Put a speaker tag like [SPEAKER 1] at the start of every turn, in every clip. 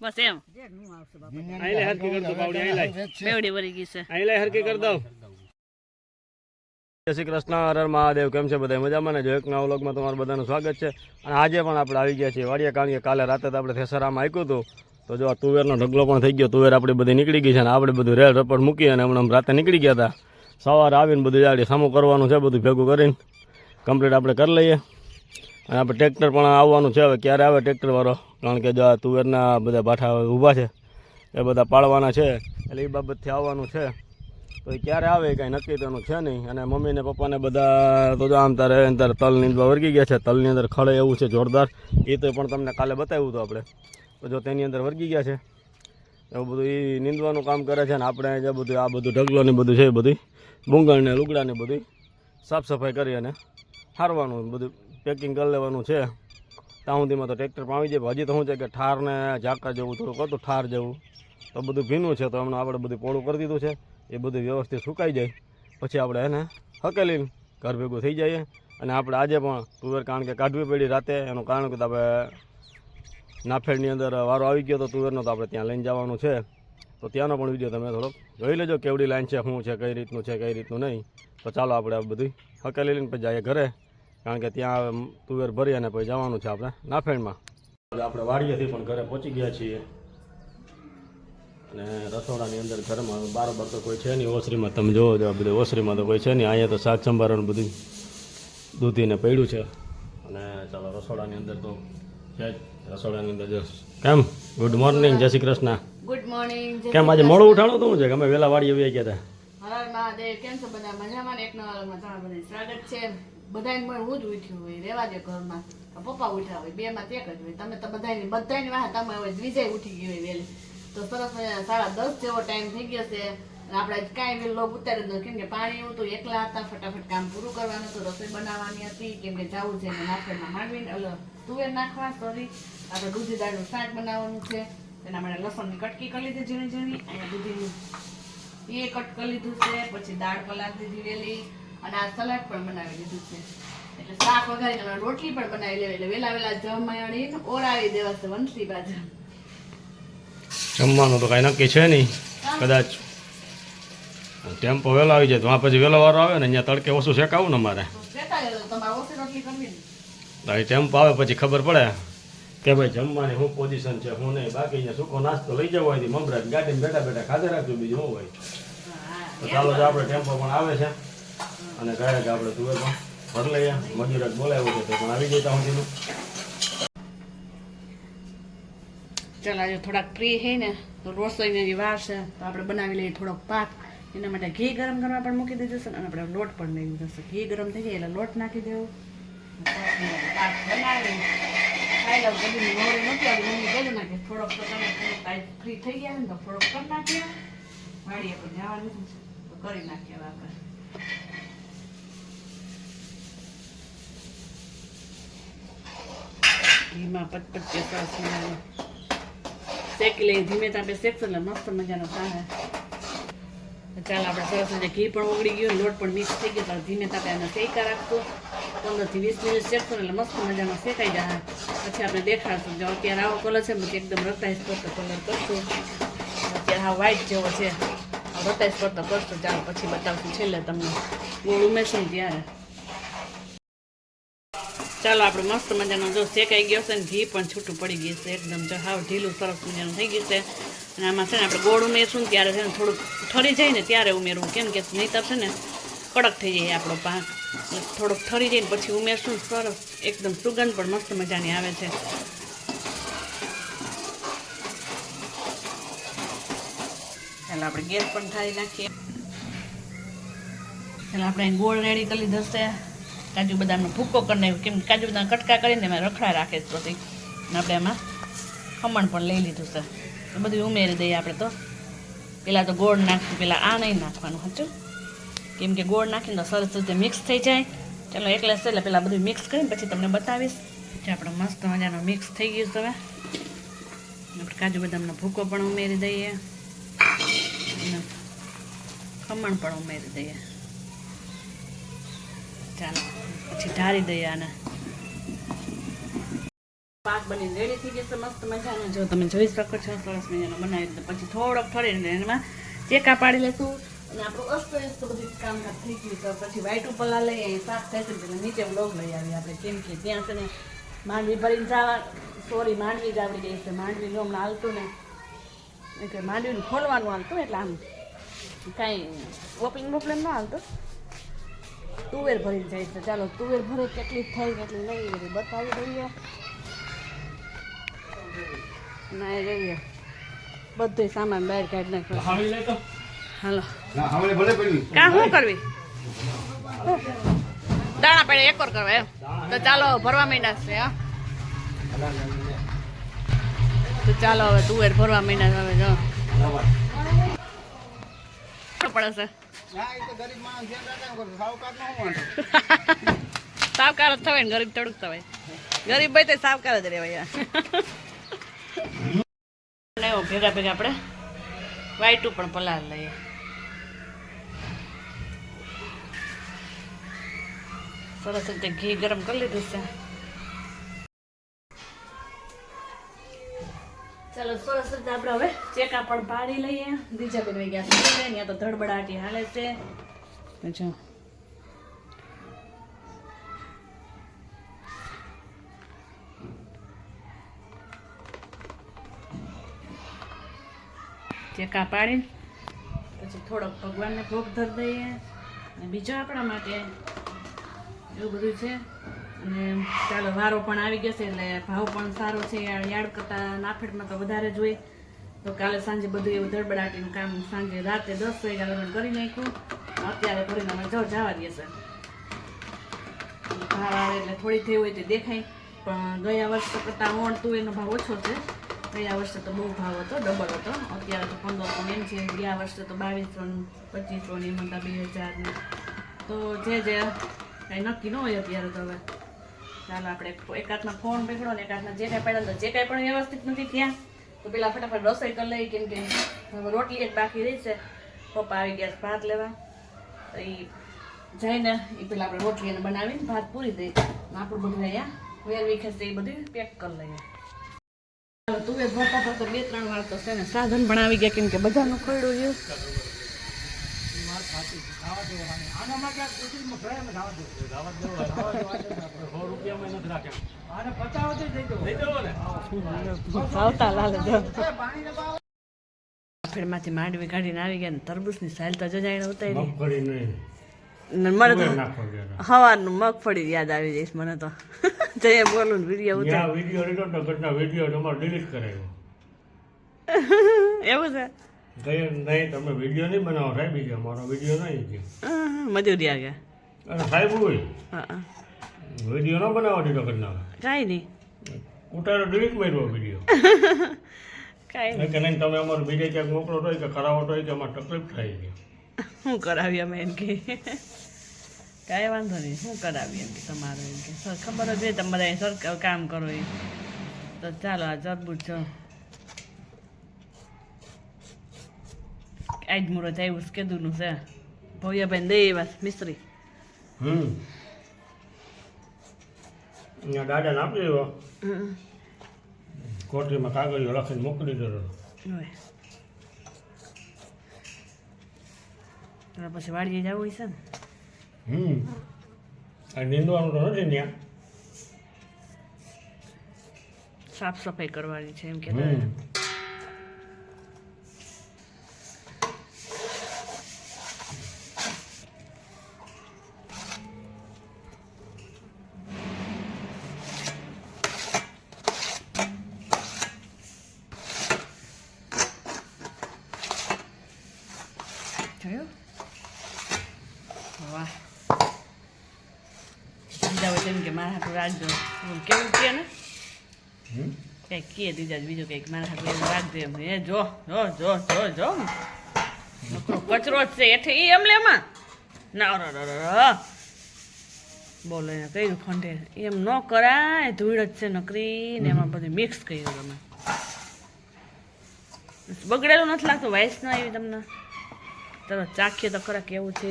[SPEAKER 1] બસ એમ
[SPEAKER 2] આઈલે હરકી કર દો બાવડી આઈલે
[SPEAKER 1] બેવડી વરી ગઈ છે
[SPEAKER 2] આઈલે હરકી કર દો જય શ્રી કૃષ્ણ હર હર મહાદેવ કેમ છે બધા મજામાં ને જો એક નવા વ્લોગમાં તમારું બધાનું સ્વાગત છે અને આજે પણ આપણે આવી ગયા છીએ વાડિયા કારણ કે કાલે રાતે તો આપણે થેસરામાં આપ્યું હતું તો જો તુવેરનો ઢગલો પણ થઈ ગયો તુવેર આપણી બધી નીકળી ગઈ છે અને આપણે બધું રેડ રપડ મૂકી અને હમણાં રાતે નીકળી ગયા હતા સવારે આવીને બધું જાડી સામું કરવાનું છે બધું ભેગું કરીને કમ્પ્લીટ આપણે કરી લઈએ અને આપણે ટ્રેક્ટર પણ આવવાનું છે હવે ક્યારે આવે ટ્રેક્ટરવાળો કારણ કે જો આ તુવેરના બધા ભાઠા ઊભા છે એ બધા પાડવાના છે એટલે એ બાબતથી આવવાનું છે તો એ ક્યારે આવે કાંઈ નક્કી તેનું છે નહીં અને મમ્મી ને પપ્પાને બધા તો આમ તારે તલ નીંદવા વર્ગી ગયા છે તલની અંદર ખડે એવું છે જોરદાર એ તો પણ તમને કાલે બતાવ્યું હતું આપણે તો જો તેની અંદર વર્ગી ગયા છે એવું બધું એ નીંદવાનું કામ કરે છે ને આપણે જે બધું આ બધું ઢગલોને બધું છે એ બધું ભૂંગળને લુગડાને બધું સાફ સફાઈ કરી અને હારવાનું બધું પેકિંગ કરી લેવાનું છે ત્યાં સુધીમાં તો ટ્રેક્ટર પણ આવી જાય હજી તો શું છે કે ઠારને ઝાકા જેવું થોડુંક હતું ઠાર જેવું તો બધું ભીનું છે તો હમણાં આપણે બધું પોળું કરી દીધું છે એ બધું વ્યવસ્થિત સુકાઈ જાય પછી આપણે એને હકેલીને ઘર ભેગું થઈ જઈએ અને આપણે આજે પણ તુવેર કારણ કે કાઢવી પડી રાતે એનું કારણ કે આપણે નાફેડની અંદર વારો આવી ગયો તો તુવેરનો તો આપણે ત્યાં લઈને જવાનું છે તો ત્યાંનો પણ વિડીયો તમે થોડોક જોઈ લેજો કેવડી લાઈન છે શું છે કઈ રીતનું છે કઈ રીતનું નહીં તો ચાલો આપણે આ બધું હકેલી લઈને પછી જઈએ ઘરે કારણ કે ત્યાં તુવેર ભરી અને પછી જવાનું છે આપણે નાફેડમાં આપણે વાડીએથી પણ ઘરે પહોંચી ગયા છીએ અને રસોડાની અંદર ઘરમાં બારોબાર તો કોઈ છે નહીં ઓસરીમાં તમે જોવો જો બધું ઓસરીમાં તો કોઈ છે નહીં અહીંયા તો શાક સંભારવાનું બધું દૂધીને પડ્યું છે અને ચાલો રસોડાની અંદર તો છે જ રસોડાની અંદર જો કેમ ગુડ મોર્નિંગ જય શ્રી કૃષ્ણ
[SPEAKER 1] ગુડ મોર્નિંગ
[SPEAKER 2] કેમ આજે મોડું ઉઠાણું તું છે કે અમે વહેલા વાડી આવી ગયા હતા
[SPEAKER 1] હર મહાદેવ કેમ છો બધા મજામાં એક નવા વ્લોગમાં તમારું બધું સ્વાગત છે બધાને પણ હું જ ઉઠ્યું હોય રેવા દે ઘરમાં પપ્પા ઉઠ્યા હોય બે માં એક જ હોય તમે તો બધાની વાહ તમે હવે વિજય ઉઠી ગઈ હોય વહેલી તો સરસ મજાના 10:30 જેવો ટાઈમ થઈ ગયો છે અને આપણે કાંઈ વેલો ઉતારી દીધો કેમ કે પાણી એવું તો એકલા હતા ફટાફટ કામ પૂરું કરવાનું હતું રસોઈ બનાવવાની હતી કેમ કે જવું છે નાફેડમાં માંડવીને તુવેર નાખવા સોરી આપણે દૂધી દાળનું શાક બનાવવાનું છે તેના માટે લસણની કટકી કરી લીધી ઝીણી ઝીણી અહીંયા દૂધીનું એ કટ કરી લીધું છે પછી દાળ પલાળી દીધી વેલી અને આ સલાડ પણ બનાવી દીધું છે એટલે શાક વઘારીને રોટલી પણ બનાવી લેવી એટલે વેલા જમાડીને ઓરાવી દેવા છે વંશી બાજુ
[SPEAKER 2] જમવાનું તો કાંઈ નક્કી છે નહીં કદાચ ટેમ્પો વહેલો આવી જાય તો આ પછી વહેલો વારો આવે ને અહીંયા તડકે ઓછું શેકાવું ને અમારે ટેમ્પો આવે પછી ખબર પડે કે ભાઈ જમવાની શું પોઝિશન છે શું નહીં બાકી અહીંયા સૂકો નાસ્તો લઈ જવો હોય મમરા ગાડીમાં બેઠા બેઠા ખાધે રાખ્યું બીજું શું હોય તો ચાલો જો આપણે ટેમ્પો પણ આવે છે અને કહે કે આપણે તુવેર પણ ભર લઈએ મજૂર બોલાવ્યું છે તો પણ આવી જતા હું
[SPEAKER 1] ચાલ આજે થોડાક ફ્રી છે ને તો રસોઈની વાર છે તો આપણે બનાવી લઈએ થોડોક પાક એના માટે ઘી ગરમ કરવા પણ મૂકી દીધું છે અને આપણે લોટ પણ લઈ લીધો છે ઘી ગરમ થઈ જાય એટલે લોટ નાખી દેવું પાક બનાવી ખાઈ લઉં કદી મોડું નથી આવી મમ્મી કીધું નાખે થોડોક તો તમે ફ્રી થઈ ગયા ને તો થોડોક કરી નાખીએ વાડીએ પણ જવાનું છે તો કરી નાખીએ આપણે ઘીમાં પચપચ સરસ શેકી લઈએ ધીમે તાપે શેકશો એટલે મસ્ત મજાનો થાય ચાલ આપણે સરસ રીતે ઘી પણ ઓગળી ગયું લોટ પણ મિક્સ થઈ ગયો ધીમે તાપે આને શેકા રાખશું 15 થી 20 મિનિટ શેકશો એટલે મસ્ત મજાનો શેકાઈ જાય પછી આપણે દેખાડશું જો અત્યારે આવો કલર છે પછી એકદમ રતાઈશ કરતો કલર કરશું અત્યારે હા વ્હાઈટ જેવો છે રતાઈશ કરતો કરશું ચાલો પછી બતાવશું છેલ્લે તમને ગોળ ઉમેરશું ત્યારે ચાલો આપણે મસ્ત મજાનો જો શેકાઈ ગયો છે ને ઘી પણ છૂટું પડી ગયું છે એકદમ જો હાવ ઢીલું સરસ મજાનું થઈ ગયું છે અને આમાં છે ને આપણે ગોળ ઉમેરશું ને ત્યારે છે ને થોડુંક ઠરી જાય ને ત્યારે ઉમેરવું કેમ કે નહીંતર છે ને કડક થઈ જાય આપણો પાક થોડુંક ઠરી જાય ને પછી ઉમેરશું સરસ એકદમ સુગંધ પણ મસ્ત મજાની આવે છે ચાલો આપણે ગેસ પણ ઠારી નાખીએ ચાલો આપણે ગોળ રેડી કરી લીધો છે કાજુ બદામનો ભૂકો કરી નાખ્યો કેમ કાજુ બદામ કટકા કરીને એમાં રખડા રાખે છે પછી અને આપણે એમાં ખમણ પણ લઈ લીધું છે તો બધું ઉમેરી દઈએ આપણે તો પહેલાં તો ગોળ નાખીએ પહેલાં આ નહીં નાખવાનું હતું કેમ કે ગોળ નાખીને તો સરસ રીતે મિક્સ થઈ જાય ચાલો એકલા છે એટલે પહેલાં બધું મિક્સ કરીને પછી તમને બતાવીશ જે આપણે મસ્ત મજાનો મિક્સ થઈ ગયું છે હવે આપણે કાજુ બદામનો ભૂકો પણ ઉમેરી દઈએ અને ખમણ પણ ઉમેરી દઈએ ચાલો પછી ઢારી દઈએ આને પાક બની રેડી થઈ ગયો છે મસ્ત મજાનો. જો તમે જોઈ શકો છો સરસ મજાનો બનાવી દીધો. પછી થોડોક ઠરીને એમાં ચેકા પાડી લેશું અને આપણું અસ્તવ્યસ્ત બધું કામકાજ થઈ ગયું. તો પછી વાઈટ પલા લઈ સાફ થાય છે એટલે નીચે બ્લોગ લઈ આવીએ આપણે. કેમ કે ત્યાં છે ને માંડવી ભરીને જવા માંડવી જ આવડી ગઈ છે. માંડવી જો હમણાં હાલતું ને એટલે માંડવીનું ખોલવાનું હાલતું એટલે આમ કાંઈ ઓપનિંગ બોપલિંગ ન હાલતું. તુવેર ભરી જાય છે. ચાલો તુવેર ભરે કેટલી થાય કેટલી લઈ બધી બતાવી દઈએ. ના જઈએ બધું સામાન બહાર કાઢી નાખ્યો. હાલો કાં શું કરવી દાણા પડે એકર કરવા એમ. તો ચાલો ભરવા માંડ્યા છે. હા તો ચાલો હવે તુવેર ભરવા માંડ્યા હવે જો પડે છે. સાવકાર જ થવાય ને ગરીબ થોડુંક થવાય. ગરીબ ભાઈ તો સાવકાર જ રહેવાય. ભેગા ભેગા આપણે વાઈટું પણ પલાળ લઈએ. સરસ રીતે ઘી ગરમ કરી લીધું છે. ચાલો સરસ રીતે આપણે હવે ચેકા પણ પાડી લઈએ. બીજા બેન વહી ગયા છે ત્યાં તો ધડબડાટી હાલે છે. જો ચેકા પાડી પછી થોડોક ભગવાનને ભોગ ધરી દઈએ અને બીજો આપણા માટે એવું બધું છે. અને ચાલો વારો પણ આવી ગયો છે એટલે ભાવ પણ સારો છે. યાર્ડ કરતાં નાફેડમાં તો વધારે જ હોય. તો કાલે સાંજે બધું એવું ધડબડાટીનું કામ સાંજે રાતે 10 વાગ્યા લગ્ન કરી નાખ્યું. અત્યારે કરીને અમે જવા દઈએ છે. ભાવ આવે એટલે થોડી થઈ હોય તે દેખાય. પણ ગયા વર્ષ કરતાં ઓણતું એનો ભાવ ઓછો છે. ગયા વર્ષે તો બહુ ભાવ હતો, ડબલ હતો. અત્યારે તો 1500 એમ છે. ગયા વર્ષે તો 2200 2500 એમ હતા 2000 તો જે કાંઈ નક્કી ન હોય અત્યારે તો. હવે ચાલો આપણે એક હાથમાં ફોન પકડો ને એક હાથમાં જે કાંઈ પડેલ જે કાંઈ પણ વ્યવસ્થિત નથી થયા તો પેલા ફટાફટ રસોઈ કરી લઈ. કેમ કે હવે રોટલી એક બાકી રહી છે. પપ્પા આવી ગયા ભાત લેવા તો એ જઈને એ પેલા આપણે રોટલી એને બનાવીને ભાત પૂરી દઈ. આપણું બધું અહીંયા વેરવી ખેંચે એ બધું પેક કરી લઈએ. ચાલો તુવેર ભરતા ભરતા 2-3 વાર તો છે ને સાધન પણ આવી ગયા. કેમ કે બધાનું ખોયડું રહ્યું. માંથી માંડવી કાઢીને આવી ગયા ને તરબૂચની સાલ તો જજાઈને ઉતારી. મને તો સવારનું મગફળી યાદ આવી જઈશ મને તો. જઈએ બોલું વિડીયો ઉતાર એવું છે.
[SPEAKER 2] નહીં તમે વિડીયો નહીં બનાવો સાહેબ. બીજો મારો વિડીયો નહીં છે.
[SPEAKER 1] મજૂરી આ ગયા
[SPEAKER 2] અને સાહેબ હોય વિડીયો ન બનાવો દીધો ઘરના
[SPEAKER 1] કાંઈ નહીં
[SPEAKER 2] ઉતારો ડિલીટ માર્યો વિડીયો
[SPEAKER 1] કાંઈ
[SPEAKER 2] કે નહીં તમે અમારે બીજે ક્યાંક મોકલો તો કે કરાવો તો કે અમારે તકલીફ થાય છે.
[SPEAKER 1] શું કરાવી અમે એમ કે કાંઈ વાંધો નહીં શું કરાવી એમ કે તમારે એમ કે સર ખબર જ હોય તમે બધા સર કામ કરો એ તો ચાલો આ જરબૂજ છો આજ મુહૂર્ત આવ્યું છે કીધુંનું છે ભવ્યાભાઈ દે એવા મિસ્ત્રી.
[SPEAKER 2] અહીંયા દાદાને આપી દેવો કોટરીમાં કાગળિયો લખીને મોકલી દેલો.
[SPEAKER 1] પછી વાડીએ જવું હોય છે ને.
[SPEAKER 2] આ નીંદવાનું તો નથી ત્યાં.
[SPEAKER 1] સાફ સફાઈ કરવાની છે એમ કે વાહ બીજા હોય તેમ કે મારા હાથું રાખજો કેવું કે ને કંઈક કહે દીજા બીજું કંઈક મારા હાથું એવું રાખજો એમ. એ જો જો જો જો જો કચરો જ છે એઠે એ એમ લેમાં ના બોલો એને કહ્યું ફંડે એમ ન કરાય. ધૂળ જ છે નકરી ને એમાં બધું મિક્સ કર્યું તમે. બગડેલું નથી લાગતું વાઇસ ન આવી તમને. ચલો ચાખીએ તો ખરા કેવું છે.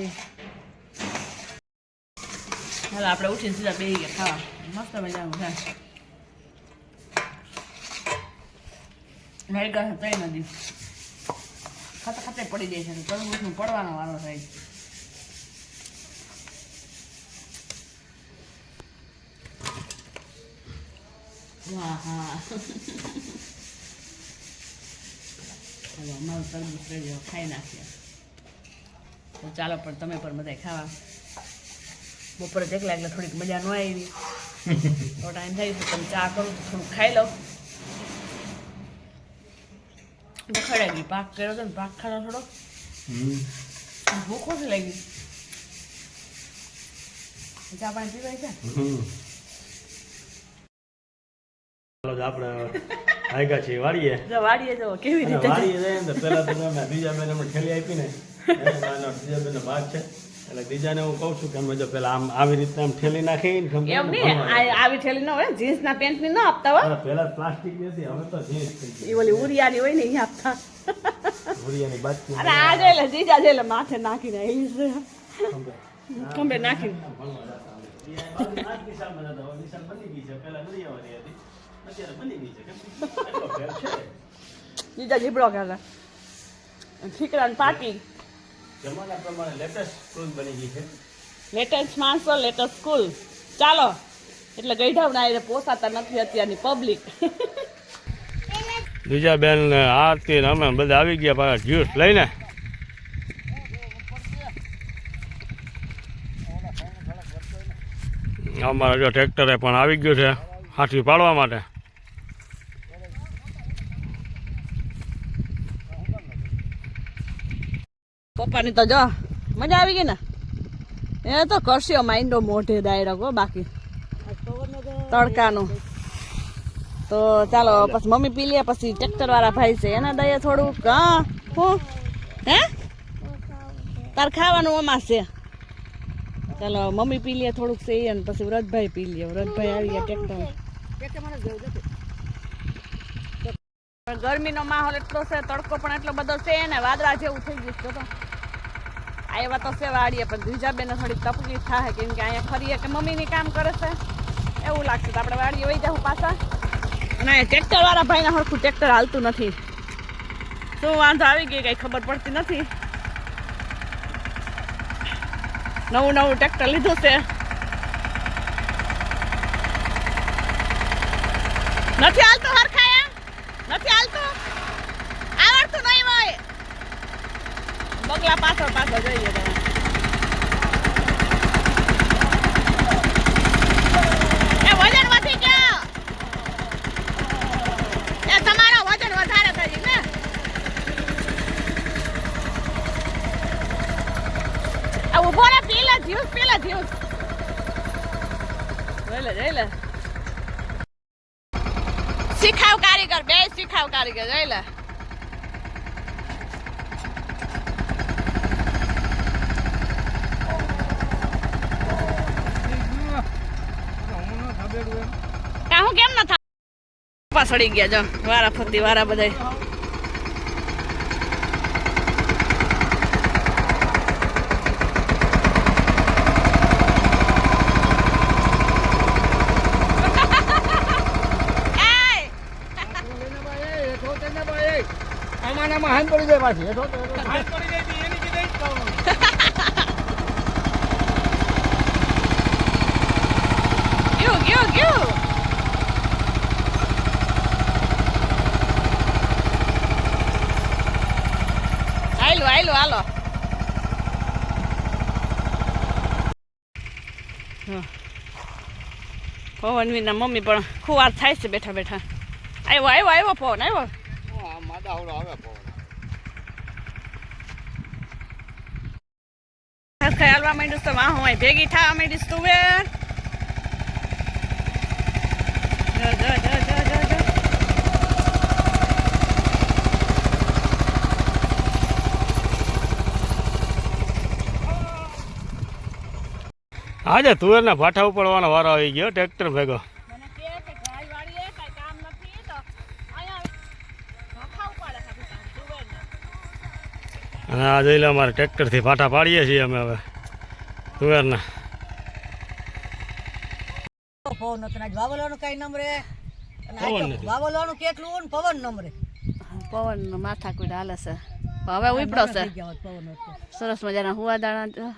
[SPEAKER 1] હાલ આપણે ઉઠીને સીધા બેસી ગયા ખાવા. મસ્ત મજાનું છે. વાયગા છે તઈ નદી ખાતે ખાતે પડી જાય છે તરબૂચનું પડવાનો વારો થાય વાહ હા હવે અમારું તરબૂચ રેડી ખાઈ નાખીએ તો ચાલો પણ તમે પણ બધા ખાવા બપોરે એકલા એટલે થોડીક મજા ન આવી તો ટાઈમ થાય તો તમે ચા કરો તો થોડુંક ખાઈ લો બખડાઈ ગઈ પાક કર્યો હતો ને પાક ખાધો થોડો ભૂખ ઓછી લાગી ચા પાણી પીવાય છે
[SPEAKER 2] આપણે આગા છીએ વાડીએ
[SPEAKER 1] જો કેવી રીતે
[SPEAKER 2] વાડીએ જાય ને પેલા તો અમે બીજા બેન અમે ઠેલી આપી ને બીજા બેન ભાગ છે એટલે બીજાને હું કહું છું કે અમે જો પેલા આમ આવી રીતના આમ ઠેલી નાખીને
[SPEAKER 1] એમ નહીં આવી ઠેલી ન હોય જીન્સ ના પેન્ટ ની ન આપતા હોય
[SPEAKER 2] પેલા પ્લાસ્ટિક ની હતી હવે તો જીન્સ થઈ ગઈ
[SPEAKER 1] એ ઓલી ઉરિયાની હોય ને એ આપતા
[SPEAKER 2] ઉરિયાની બાજુ
[SPEAKER 1] અરે આ જોઈ લે જીજા જોઈ લે માથે નાખીને ખંભે નાખીને જીજા જીબડો કરે ઠીકરા પાર્ટી
[SPEAKER 2] જમાના પ્રમાણે લેટેસ્ટ સ્કૂલ બની ગઈ છે
[SPEAKER 1] લેટેસ્ટ માણસો લેટેસ્ટ સ્કૂલ ચાલો એટલે ગઈઢાવના પોસાતા નથી અત્યારની પબ્લિક
[SPEAKER 2] બીજા બેન આરતી ને અમે બધા આવી ગયા પાછા જ્યુસ લઈને અમારા જો ટ્રેક્ટરે પણ આવી ગયું છે હાથી પાડવા માટે
[SPEAKER 1] પપ્પાની તો જો મજા આવી ગઈ ને એ તો કરશે માઇન્ડો મોઢે ડાયરેક્ટ હો બાકી તડકાનું તો ચાલો પછી મમ્મી પી લે પછી ટ્રેક્ટર વાળા ભાઈ છે એના દઈએ થોડુંક હા હું હે તાર ખાવાનું અમાસ છે ચાલો મમ્મી પી લે થોડુંક છે અને પછી વ્રતભાઈ પી લે વ્રતભાઈ આવી ગયા ટ્રેક્ટર ગરમીનો માહોલ એટલો છે તડકો પણ એટલો બધો છે ને વાદળા જેવું થઈ ગયું છે તો આવ્યા તો છે વાડીએ પણ ધ્રુજાબેનને થોડીક તકલીફ થાય કેમ કે અહીંયા ફરીએ કે મમ્મીની કામ કરે છે એવું લાગશે તો આપણે વાડીએ વહી જાઉં પાછા અને ટ્રેક્ટર વાળા ભાઈને હરખું ટ્રેક્ટર હાલતું નથી શું વાંધો આવી ગઈ કઈ ખબર પડતી નથી નવું ટ્રેક્ટર લીધું છે નથી હાલતું હરખાયા નથી હાલતું આવડતું નહીં હોય બગલા પાછળ જોઈએ એ વજન વધી ગયો એ તમારો વજન વધારે થઈ ને ઉભો રે પીલા જ્યુસ જઈ લે શીખાવ કારીગર જઈ લે કાહું કેમ ન થાય સડી ગયા જો વારા ફરતી વારા બધા
[SPEAKER 2] હાથ પડી જાય પાછી
[SPEAKER 1] ગયું હાલો પવન વિના મમ્મી પણ ખુવાર થાય છે બેઠા બેઠા આવ્યો પવન આવ્યો હાલવા માંડીશ તો વાહ હોય ભેગી થવા માંડીશ તું વેર
[SPEAKER 2] આજે તુવેરના ભાઠા ઉપાડવાનો વારો આવી ગયો ટ્રેક્ટર ભેગો અને આ જોઈ લે અમારે ટ્રેક્ટરથી ભાઠા પાડીએ છીએ અમે હવે તુવેરના
[SPEAKER 3] વાવલવાનું કઈ નંબરે વાવલવાનું કેટલું પવન નંબરે
[SPEAKER 1] પવન માથાકૂટ હાલે છે હવે ઉપડો છે સરસ મજાના હુવાદાણા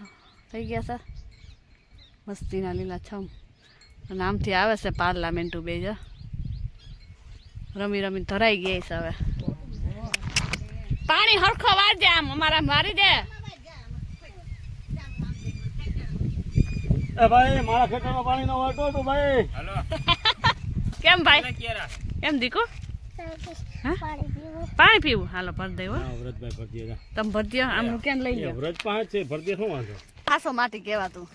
[SPEAKER 1] થઈ ગયા છે મસ્તીના લીલા છમ અને આમથી આવે છે પાર્લામેન્ટુ બે જો રમી રમી ધરાઈ ગઈ છે હવે પાણી હરખો વારજે આમ અમારા મારી દે
[SPEAKER 2] એ ભાઈ મારા ખેતરમાં પાણી નો વાટો તો ભાઈ હાલો
[SPEAKER 1] કેમ ભાઈ કેમ દીકુ પાણી પીવું હાલો ભર દે હો
[SPEAKER 2] વ્રતભાઈ ભરતી
[SPEAKER 1] તમે ભરતી આમનું કેમ લઈ લો
[SPEAKER 2] વ્રત પાંચ છે ભરતી શું વાંધો
[SPEAKER 1] પાછો માટી કેવા તું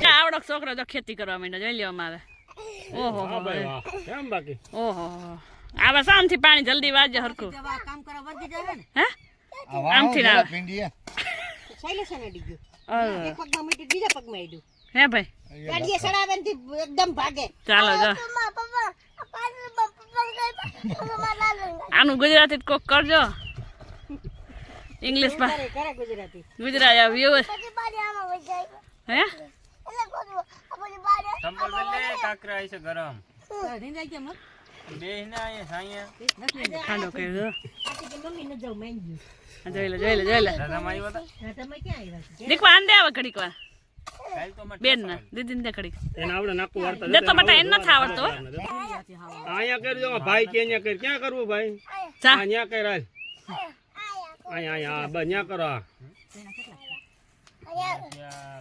[SPEAKER 1] આવડો છોકરો જો ખેતી કરવા માંડ્યો જોઈ લ્યો અમારે ઓહો
[SPEAKER 2] કેમ બાકી
[SPEAKER 1] ઓહો આવા સામથી પાણી જલ્દી વાજે હરખું હે આમથી ના આવે હે ભાઈ ચાલો જો આનું ગુજરાતી કોક કરજો ઇંગ્લિશ માં ગુજરાતી વ્યૂ હે
[SPEAKER 3] સંપલ બેલે કાકરા છે ગરમ બે ના આયા સાયા
[SPEAKER 1] ખાડો કર્યો જોઈ લે
[SPEAKER 3] દાદા માઈ વાતા
[SPEAKER 1] દેખો આંદે આવે ઘડીક વાર
[SPEAKER 3] કાલ તો મત
[SPEAKER 1] બેન ના દીદી ને ઘડીક
[SPEAKER 2] એને આવડે નાખવું વાર્તા
[SPEAKER 1] દેતો બટા એને નથી આવડતો
[SPEAKER 2] અહીંયા કરજો ભાઈ કે અહીંયા કર ક્યાં કરવું ભાઈ
[SPEAKER 1] જા
[SPEAKER 2] અહીંયા કર હાલ અહીંયા બસ અહીંયા કરો આ.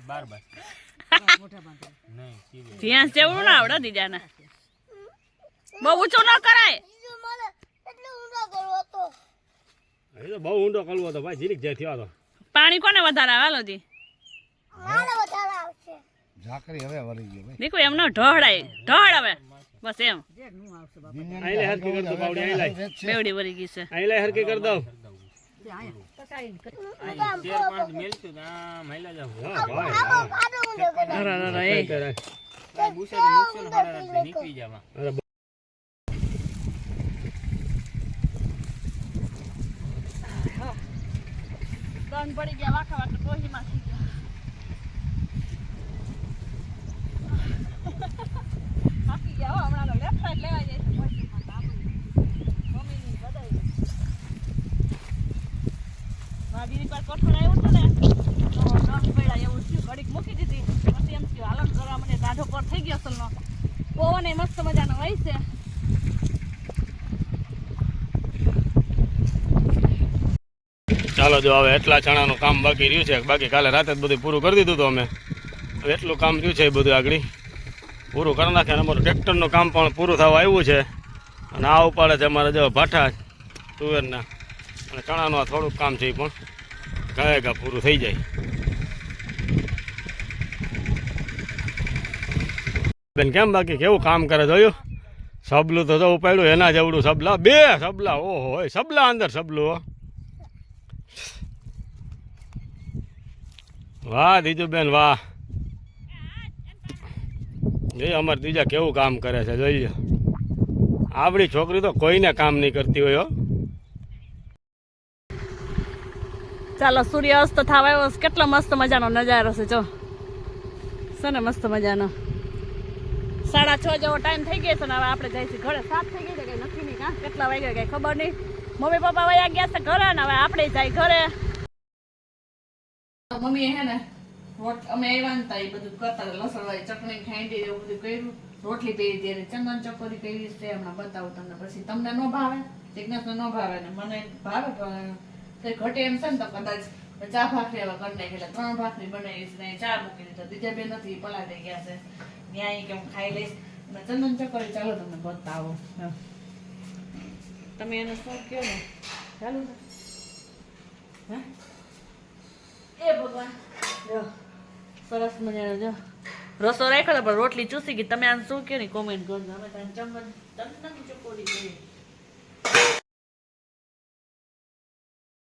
[SPEAKER 3] બાર બાર નહીં સીધે
[SPEAKER 1] ધ્યાન જેવડું ના આવડે દીજાને બહુ ઊંચું ન કરાય
[SPEAKER 2] એ તો બહુ ઊંડો કલવો તો ભાઈ જીરીક જાય થયો તો
[SPEAKER 1] પાણી કોને વધારે આવે હાલો જી
[SPEAKER 4] ઝાકરી હવે વળી ગયો ભાઈ
[SPEAKER 1] દેખો એમનો ઢળ હવે બસ એમ
[SPEAKER 2] આઈ લે હરકી કર દો બાવડી આઈ લે
[SPEAKER 1] બેવડી વરી ગઈ છે
[SPEAKER 2] આઈ લે હરકી કર દો
[SPEAKER 3] આ 4-5 મેલતું આ મહિલા જાવ
[SPEAKER 2] હા ભાઈ
[SPEAKER 1] એ
[SPEAKER 3] આ બુસાથી મૂકશું ને હારા રાત નીકળી જાવા
[SPEAKER 2] અરે
[SPEAKER 1] દન પડી ગયા વાખા વાખા કોહીમાં થઈ ગયા થાકી ગયા હો હમણાં લેફ્ટ સાઈડ લેવા જાય છે કોહીમાં મમ્મીની બધાય ભાભીની પાસે કોઠાડ આવ્યું હતું ને તો દસ પડ્યા એવું થયું ઘડીક મૂકી દીધી પછી એમ થયું હાલત કરવા મને દાઢો પર થઈ ગયો અસલનો પવન એ મસ્ત મજાનો હોય છે
[SPEAKER 2] ચાલો જો હવે એટલા ચણાનું કામ બાકી રહ્યું છે બાકી કાલે રાતે જ બધું પૂરું કરી દીધું હતું અમે હવે એટલું કામ રહ્યું છે એ બધું આગળ પૂરું કરી નાખે અને અમારું ટ્રેક્ટરનું કામ પણ પૂરું થવા આવ્યું છે અને આ ઉપાડે છે અમારે જો ભાઠા તુવેરના અને ચણાનું આ થોડુંક કામ છે એ પણ ગાયગા પૂરું થઈ જાય બેન કેમ બાકી કેવું કામ કરે જોયું સબલું તો જો ઉપાડ્યું એના જેવડું સબલા બે સબલા ઓહો સબલા અંદર સબલું હો વાહ દીજુબેન વાહ જોઈ અમારે ત્રીજા કેવું કામ કરે છે જોઈ લો આપણી છોકરી તો કોઈને કામ નહીં કરતી હોય હો
[SPEAKER 1] ચાલો સૂર્ય અસ્ત થવા આવ્યો છે. કેટલો મસ્ત મજાનો નજારો છે જો છે ને મસ્ત મજાનો 6:30 જેવો ટાઈમ થઈ ગયો છે ને હવે આપણે જઈશું ઘરે 7 થઈ ગઈ છે કઈ નક્કી નહીં કાં કેટલા વાગ્યા કઈ ખબર નહીં મમ્મી પપ્પા વયા ગયા છે ઘરે ને હવે આપણે જાય ઘરે મમ્મી હે ને અમે આવ્યા ને તા એ બધું કરતા લસણ વાળી ચટણી ખાંડી એવું બધું કર્યું રોટલી પેરી દે ચંદન ચકોરી કરી છે હમણાં બતાવું તમને પછી તમને ન ભાવે જિજ્ઞાસને ન ભાવે ને મને ભાવે પણ તે ઘટે એમ છે ને તો કદાચ ચા ભાખરી હવે કરી નાખી એટલે 3 ભાખરી બનાવી છે ને ચા મૂકી દીધો બીજા બે નથી પલાળી ગયા છે ન્યાય કે હું ખાઈ લઈશ અને ચંદન ચકોરી ચાલો તમને બતાવો તમે એને શું કહો ને ચાલુ હે એ ભગવાન જો સરસ મજાનો જો રસો રાખ્યો પણ રોટલી ચૂસી ગઈ તમે આને શું કહો ને કોમેન્ટ કરજો અમે ચંદન ચકોરી કરી